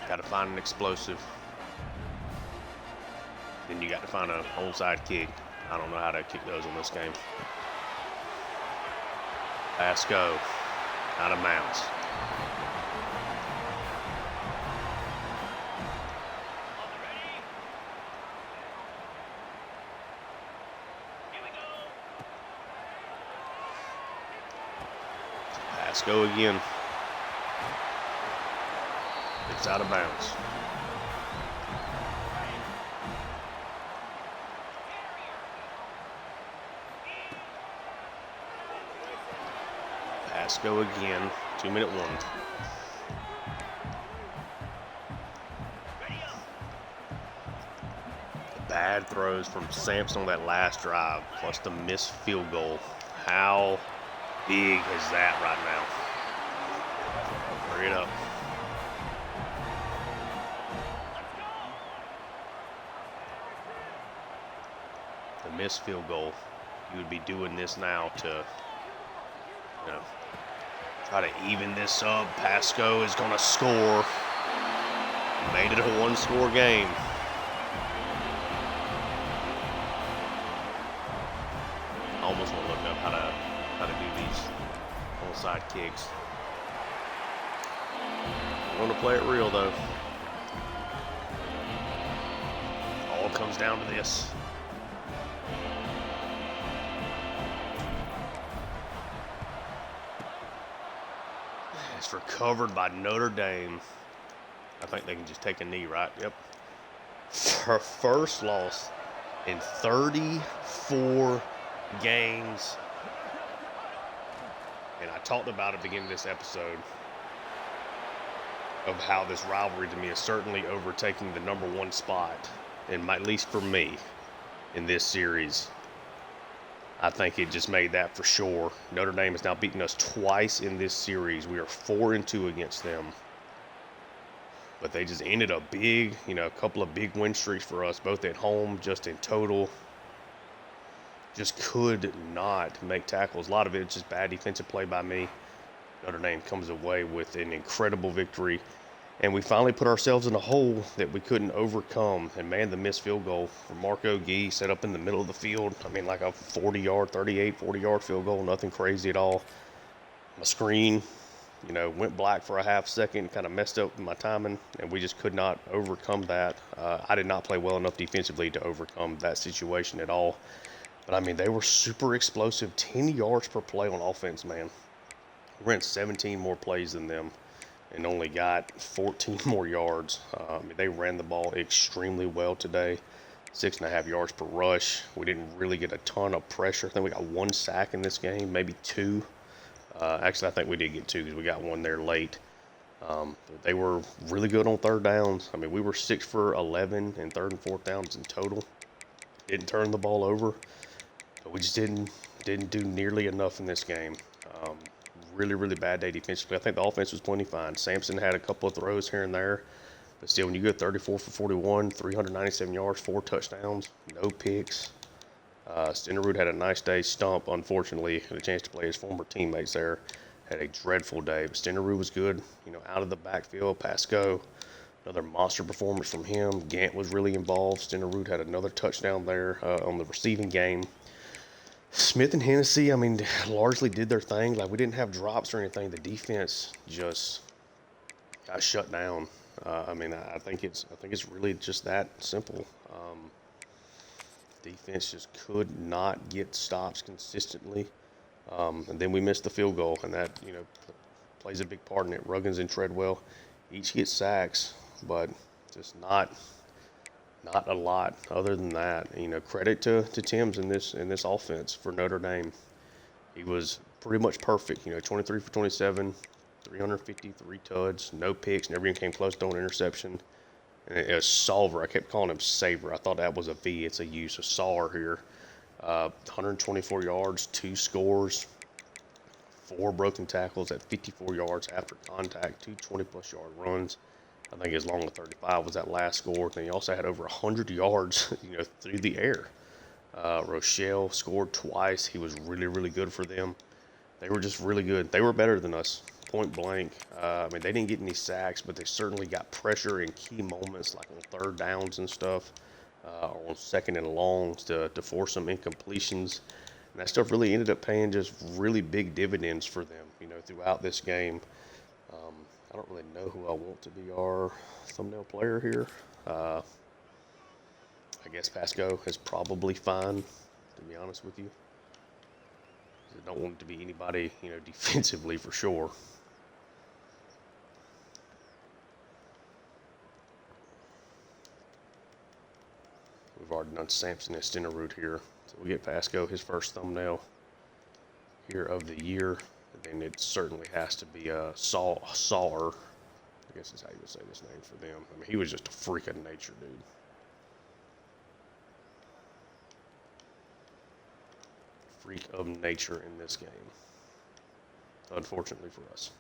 Got to find an explosive. Then you got to find an onside kick. I don't know how to kick those in this game. Pass go. Out of bounds. Pass go again. It's out of bounds. Pass go again. 2-minute warning. bad throws from Sampson on that last drive, plus the missed field goal. How big is that right now? Hurry it up. The missed field goal. You would be doing this now to, try to even this up. Pasco is going to score. Made it a one-score game. I almost want to look up how to do these onside kicks. I want to play it real though. All comes down to this. It's recovered by Notre Dame. I think they can just take a knee, right? Yep. Her first loss in 34 games. And I talked about it at the beginning of this episode of how this rivalry to me is certainly overtaking the number one spot, and at least for me, in this series. I think it just made that for sure. Notre Dame has now beaten us twice in this series. We are 4-2 against them. But they just ended a big, a couple of big win streaks for us, both at home, just in total. Just could not make tackles. A lot of it just bad defensive play by me. Notre Dame comes away with an incredible victory. And we finally put ourselves in a hole that we couldn't overcome. And man, the missed field goal from Marco Gee set up in the middle of the field. I mean, like a 40-yard field goal, nothing crazy at all. My screen, went black for a half second, kind of messed up my timing, and we just could not overcome that. I did not play well enough defensively to overcome that situation at all. But, I mean, they were super explosive, 10 yards per play on offense, man. We ran 17 more plays than them and only got 14 more yards. They ran the ball extremely well today, 6.5 yards per rush. We didn't really get a ton of pressure. I think we got one sack in this game, maybe two. Actually, I think we did get two because we got one there late. They were really good on third downs. I mean, we were 6 for 11 in third and fourth downs in total. Didn't turn the ball over, but we just didn't do nearly enough in this game. Really, really bad day defensively. I think the offense was plenty fine. Sampson had a couple of throws here and there, but still, when you go 34 for 41, 397 yards, 4 touchdowns, no picks. Stenerud had a nice day. Stump, unfortunately, had a chance to play his former teammates there. Had a dreadful day, but Stenerud was good, out of the backfield. Pasco, another monster performance from him. Gant was really involved. Stenerud had another touchdown there on the receiving game. Smith and Hennessy, largely did their thing. Like, we didn't have drops or anything. The defense just got shut down. I think it's really just that simple. Defense just could not get stops consistently. And then we missed the field goal, and that, plays a big part in it. Ruggins and Treadwell each get sacks, but just not a lot other than that. Credit to Timms in this offense for Notre Dame. He was pretty much perfect. 23 for 27, 353 tuds, no picks, never even came close to an interception. And it was Solver. I kept calling him Saver. I thought that was a V. It's a U. So Sawer here. 124 yards, 2 scores, 4 broken tackles at 54 yards after contact, 2 20-plus yard runs. I think as long as 35 was that last score. Then he also had over 100 yards, through the air. Rochelle scored twice. He was really, really good for them. They were just really good. They were better than us, point blank. They didn't get any sacks, but they certainly got pressure in key moments, like on third downs and stuff, or on second and longs to force some incompletions. And that stuff really ended up paying just really big dividends for them, throughout this game. I don't really know who I want to be our thumbnail player here. I guess Pasco is probably fine, to be honest with you. I don't want it to be anybody, defensively for sure. We've already done Sampson and Stenerud here. So we get Pasco, his first thumbnail here of the year. And then it certainly has to be Sawer. I guess is how you would say this name for them. He was just a freak of nature, dude. freak of nature in this game, unfortunately for us.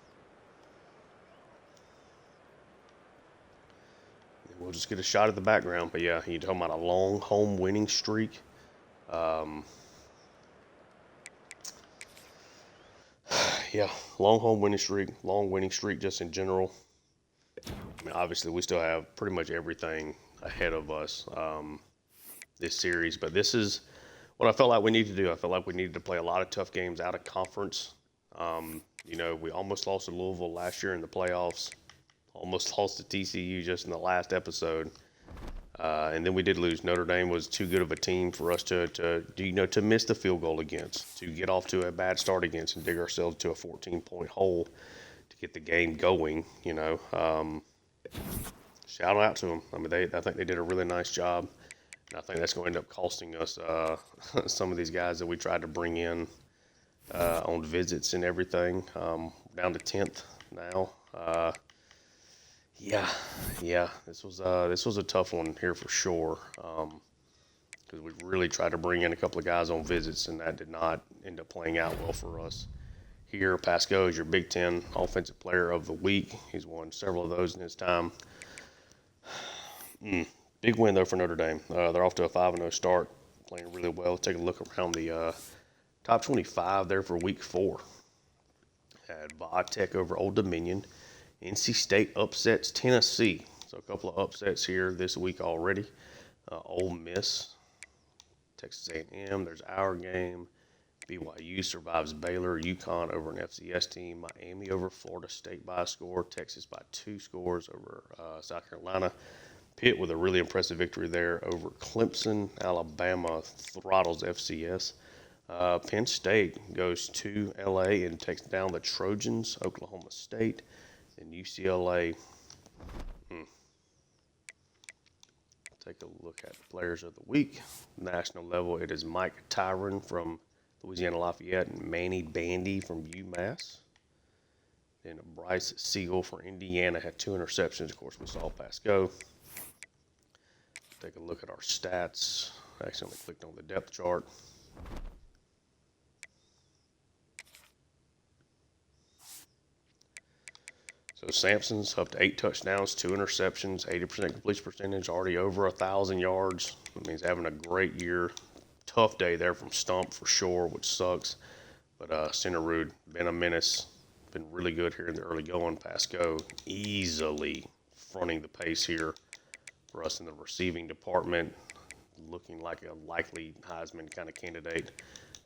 And we'll just get a shot at the background. But yeah, you're talking about a long home winning streak. Yeah, long home winning streak, long winning streak just in general. I mean, obviously, we still have pretty much everything ahead of us this series, but this is what I felt like we needed to do. I felt like we needed to play a lot of tough games out of conference. We almost lost to Louisville last year in the playoffs, almost lost to TCU just in the last episode. And then we did lose. Notre Dame was too good of a team for us to miss the field goal against, to get off to a bad start against, and dig ourselves to a 14-point hole to get the game going. Shout out to them. I mean, I think they did a really nice job, and I think that's going to end up costing us some of these guys that we tried to bring in on visits and everything. Down to 10th now. Yeah. This was a tough one here for sure. Because we really tried to bring in a couple of guys on visits, and that did not end up playing out well for us. Here, Pasco is your Big Ten Offensive Player of the Week. He's won several of those in his time. Big win though for Notre Dame. They're off to a 5-0 start, playing really well. Take a look around the top 25 there for Week 4. Had Tech over Old Dominion. NC State upsets Tennessee. So a couple of upsets here this week already. Ole Miss, Texas A&M. There's our game. BYU survives Baylor. UConn over an FCS team. Miami over Florida State by a score. Texas by 2 scores over South Carolina. Pitt with a really impressive victory there over Clemson. Alabama throttles FCS. Penn State goes to LA and takes down the Trojans. Oklahoma State. And UCLA, take a look at the players of the week. National level, it is Mike Tyron from Louisiana Lafayette and Manny Bandy from UMass. Then Bryce Siegel for Indiana had 2 interceptions. Of course, we saw Pasco. Take a look at our stats. I accidentally clicked on the depth chart. So Sampson's up to 8 touchdowns, 2 interceptions, 80% completion percentage, already over 1,000 yards. That means having a great year. Tough day there from Stump for sure, which sucks. But Centerud, been a menace, been really good here in the early going. Pasco easily fronting the pace here for us in the receiving department, looking like a likely Heisman kind of candidate,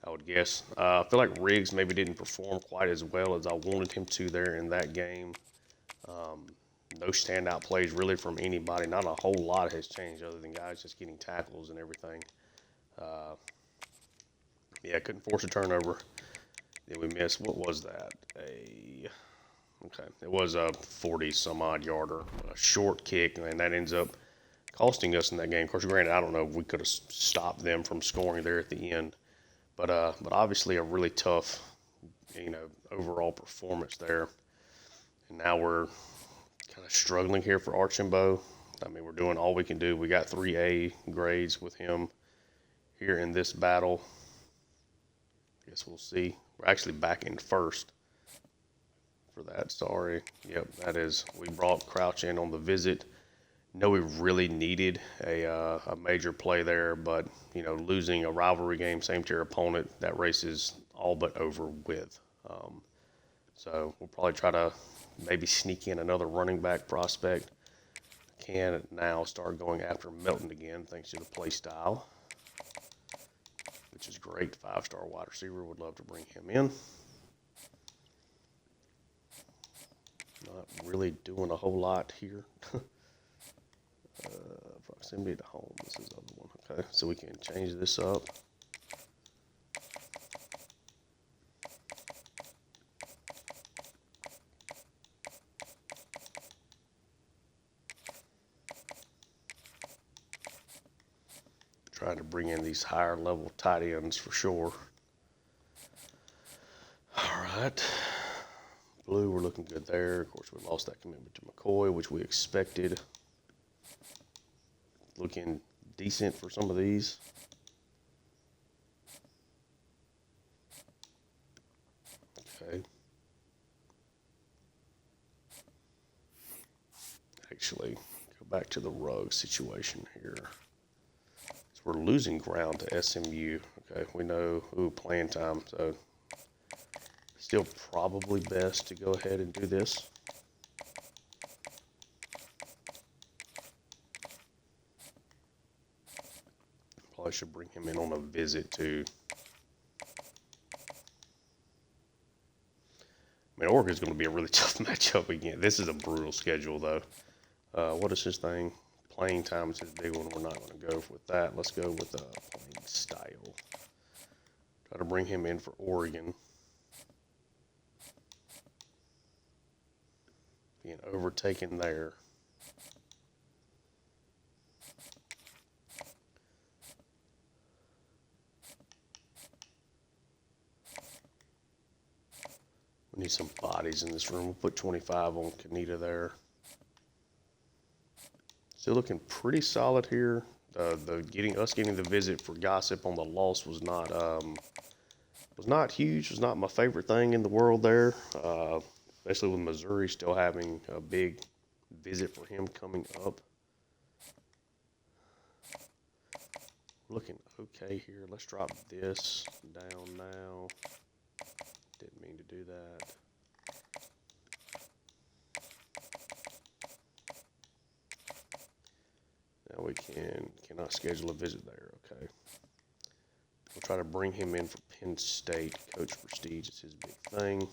I would guess. I feel like Riggs maybe didn't perform quite as well as I wanted him to there in that game. No standout plays really from anybody. Not a whole lot has changed other than guys just getting tackles and everything. Couldn't force a turnover. Then we missed, what was that? It was a 40-some-odd yarder, a short kick, and that ends up costing us in that game. Of course, granted, I don't know if we could have stopped them from scoring there at the end. But obviously a really tough, overall performance there. And now we're kind of struggling here for Archambault. I mean, we're doing all we can do. We got 3A grades with him here in this battle. I guess we'll see. We're actually back in first for that. Sorry. Yep, that is. We brought Crouch in on the visit. No, we really needed a major play there, but, losing a rivalry game, same tier opponent, that race is all but over with. So we'll probably try to maybe sneak in another running back prospect. Can now start going after Melton again, thanks to the play style, which is great. 5-star wide receiver, would love to bring him in. Not really doing a whole lot here. Proximity to home, this is the other one. Okay, so we can change this up. Trying to bring in these higher level tight ends for sure. All right. Blue, we're looking good there. Of course, we lost that commitment to McCoy, which we expected. Looking decent for some of these. Okay. Actually, go back to the Ruggs situation here. So we're losing ground to SMU. Okay, we know playing time, so still probably best to go ahead and do this. Probably should bring him in on a visit too. I mean, Oregon's going to be a really tough matchup again. This is a brutal schedule, though. What is his thing? Playing time is his big one. We're not going to go with that. Let's go with playing style. Try to bring him in for Oregon. Being overtaken there. We need some bodies in this room. We'll put 25 on Kanita there. Still looking pretty solid here. Getting the visit for Gossip on the loss was not huge. Was not my favorite thing in the world there, especially with Missouri still having a big visit for him coming up. Looking okay here. Let's drop this down now. Didn't mean to do that. Now we cannot schedule a visit there. Okay. We'll try to bring him in for Penn State. Coach Prestige is his big thing.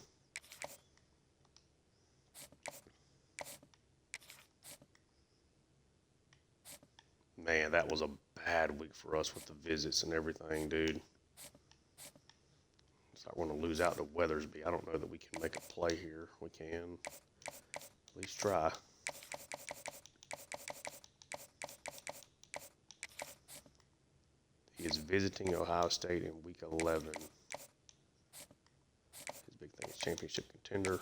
Man, that was a bad week for us with the visits and everything, dude. It's like we're going to lose out to Weathersby. I don't know that we can make a play here. We can at least try. He is visiting Ohio State in week 11. His big thing is championship contender.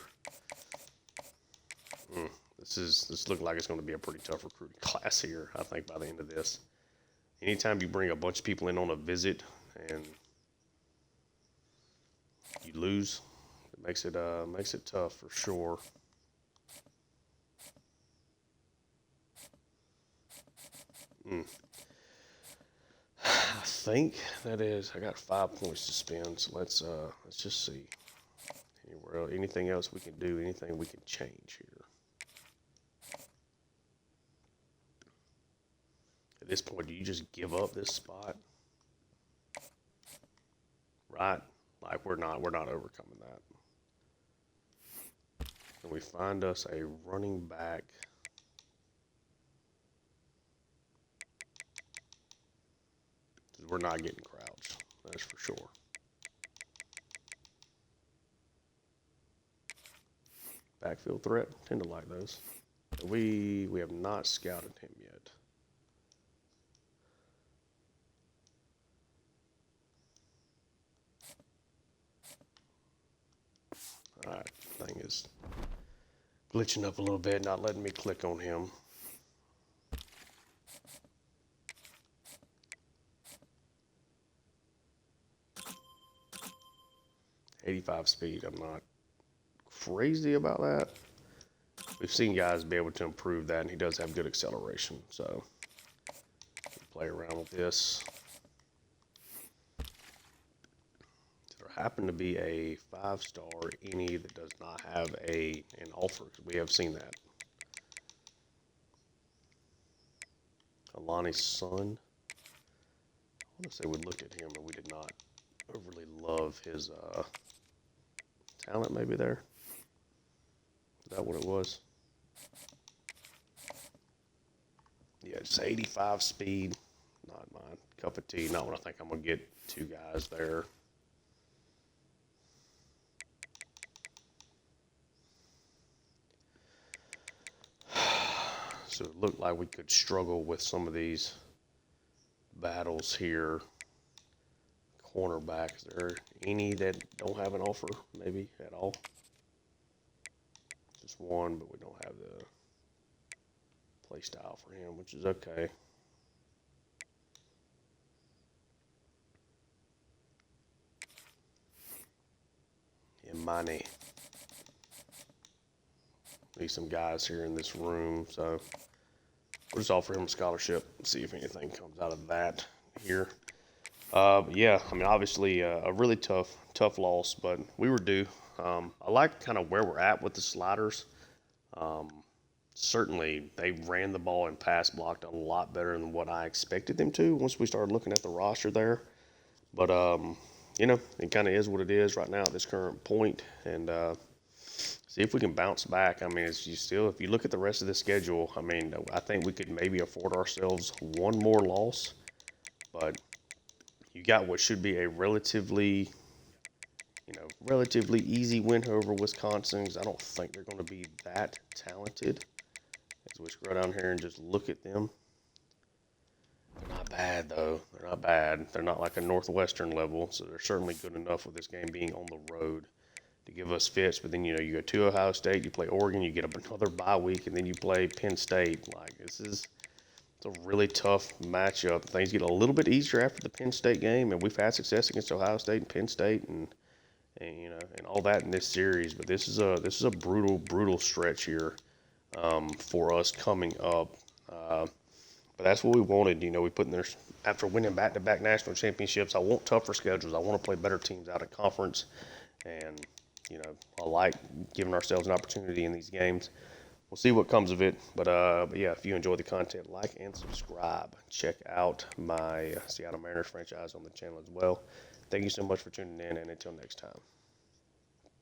This looks like it's going to be a pretty tough recruiting class here, I think, by the end of this. Anytime you bring a bunch of people in on a visit and you lose, it makes it tough for sure. I think that is. I got 5 points to spend, so let's just see. Anything else we can do? Anything we can change here? At this point, do you just give up this spot? Right? Like we're not overcoming that. Can we find us a running back? We're not getting Crouch. That's for sure. Backfield threat. Tend to like those. We have not scouted him yet. Alright, thing is glitching up a little bit, not letting me click on him. .85 speed, I'm not crazy about that. We've seen guys be able to improve that, and he does have good acceleration, so play around with this. There happened to be a 5-star any that does not have an offer. We have seen that. Alani's son. I want to say we looked at him, but we did not overly love his talent maybe there. Is that what it was? Yeah, just 85 speed. Not my cup of tea. Not what I think I'm going to get 2 guys there. So it looked like we could struggle with some of these battles here. Cornerback, is there any that don't have an offer, maybe at all? Just one, but we don't have the play style for him, which is okay. And Hermione. Need some guys here in this room, so we'll just offer him a scholarship and see if anything comes out of that here. But yeah, I mean, obviously a really tough loss, but we were due. I like kind of where we're at with the sliders. Um, Certainly, they ran the ball and pass blocked a lot better than what I expected them to once we started looking at the roster there. But it kind of is what it is right now at this current point, and see if we can bounce back. I mean, if you look at the rest of the schedule, I mean, I think we could maybe afford ourselves one more loss, but you got what should be a relatively easy win over Wisconsin. 'Cause I don't think they're going to be that talented. As we scroll down here and just look at them, they're not bad though. They're not bad. They're not like a Northwestern level, so they're certainly good enough with this game being on the road to give us fits. But then you go to Ohio State, you play Oregon, you get another bye week, and then you play Penn State. Like it's a really tough matchup. Things get a little bit easier after the Penn State game, and we've had success against Ohio State and Penn State and all that in this series. But this is a brutal stretch here for us coming up. But that's what we wanted. We put in there after winning back-to-back national championships. I want tougher schedules. I want to play better teams out of conference, and I like giving ourselves an opportunity in these games. We'll see what comes of it. But yeah, if you enjoy the content, like and subscribe. Check out my Seattle Mariners franchise on the channel as well. Thank you so much for tuning in, and until next time,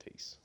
peace.